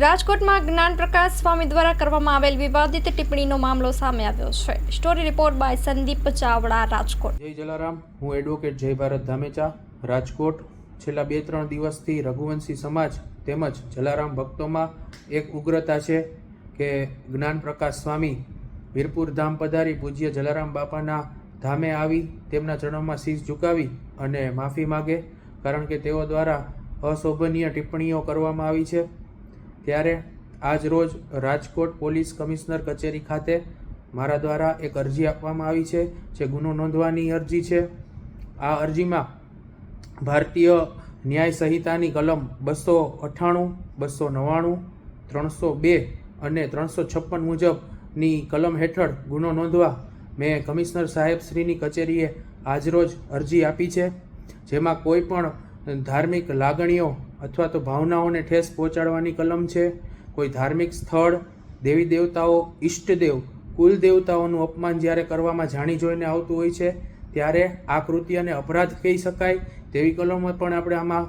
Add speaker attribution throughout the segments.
Speaker 1: રાજકોટમાં જ્ઞાનપ્રકાશ સ્વામી દ્વારા કરવામાં આવેલ વિવાદિત ટિપ્પણીનો મામલો સામે આવ્યો છે। Story report by Sandeep Chavda, Rajkot.
Speaker 2: જય જલારામ, હું એડવોકેટ જય ભારત ધામેચા, રાજકોટ। છેલ્લા 2-3 દિવસથી રઘુવંશી સમાજ તેમજ જલારામ ભક્તોમાં એક ઉગ્રતા છે કે જ્ઞાનપ્રકાશ સ્વામી વીરપુર ધામ પધારી પૂજ્ય જલારામ બાપાના ધામે આવી તેમના ચરણોમાં શીશ ઝુકાવી અને માફી માગે, કારણ કે તેઓ દ્વારા અશોભનીય ટિપ્પણીઓ કરવામાં આવી છે। ત્યારે આજ રોજ રાજકોટ પોલીસ કમિશનર કચેરી ખાતે મારા દ્વારા એક અરજી આપવામાં આવી છે, જે ગુનો નોંધવાની અરજી છે। આ અરજીમાં ભારતીય ન્યાય સંહિતાની કલમ 298, 299, 302 અને 356 મુજબની કલમ હેઠળ ગુનો નોંધવા મેં કમિશનર સાહેબ શ્રીની કચેરીએ આજરોજ અરજી આપી છે, જેમાં કોઈ પણ ધાર્મિક લાગણીઓ અથવા તો ભાવનાઓને ઠેસ પહોંચાડવાની કલમ છે, કોઈ ધાર્મિક સ્થળ, દેવી દેવતાઓ, ઈષ્ટદેવ, કુલ દેવતાઓનું અપમાન જ્યારે કરવામાં જાણી જોઈને આવતું હોય છે ત્યારે આ કૃત્યને અપરાધ કહી શકાય તેવી કલમો પણ આપણે આમાં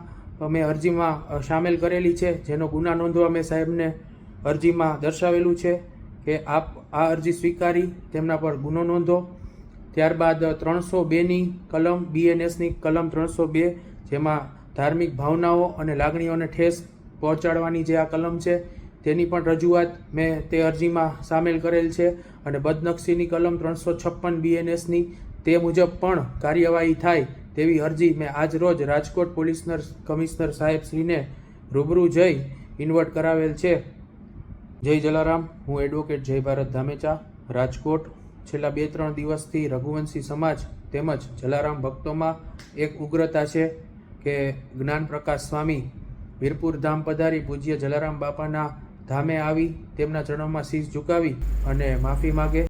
Speaker 2: મેં અરજીમાં સામેલ કરેલી છે, જેનો ગુના નોંધવા મેં સાહેબને અરજીમાં દર્શાવેલું છે કે આપ આ અરજી સ્વીકારી તેમના પર ગુનો નોંધો। ત્યારબાદ 302ની કલમ, BNSની કલમ 302, જેમાં ધાર્મિક ભાવનાઓ અને લાગણીઓને ઠેસ પહોંચાડવાની જે આ કલમ છે તેની પણ રજૂઆત મેં તે અરજીમાં સામેલ કરેલ છે, અને બદનક્ષીની કલમ 356 BNSની તે મુજબ પણ કાર્યવાહી થાય તેવી અરજી મેં આજ રોજ રાજકોટ પોલીસ કમિશનર સાહેબ શ્રીને રૂબરૂ જઈ ઇન્વર્ટ કરાવેલ છે। જય જલારામ, હું એડવોકેટ જય ભારત ધામેચા, રાજકોટ। છેલ્લા 2-3 દિવસથી રઘુવંશી સમાજ તેમજ જલારામ ભક્તોમાં એક ઉગ્રતા છે કે જ્ઞાનપ્રકાશ સ્વામી વીરપુર ધામ પધારી પૂજ્ય જલારામ બાપાના ધામે આવી તેમના ચરણોમાં શીશ ઝુકાવી અને માફી માગે,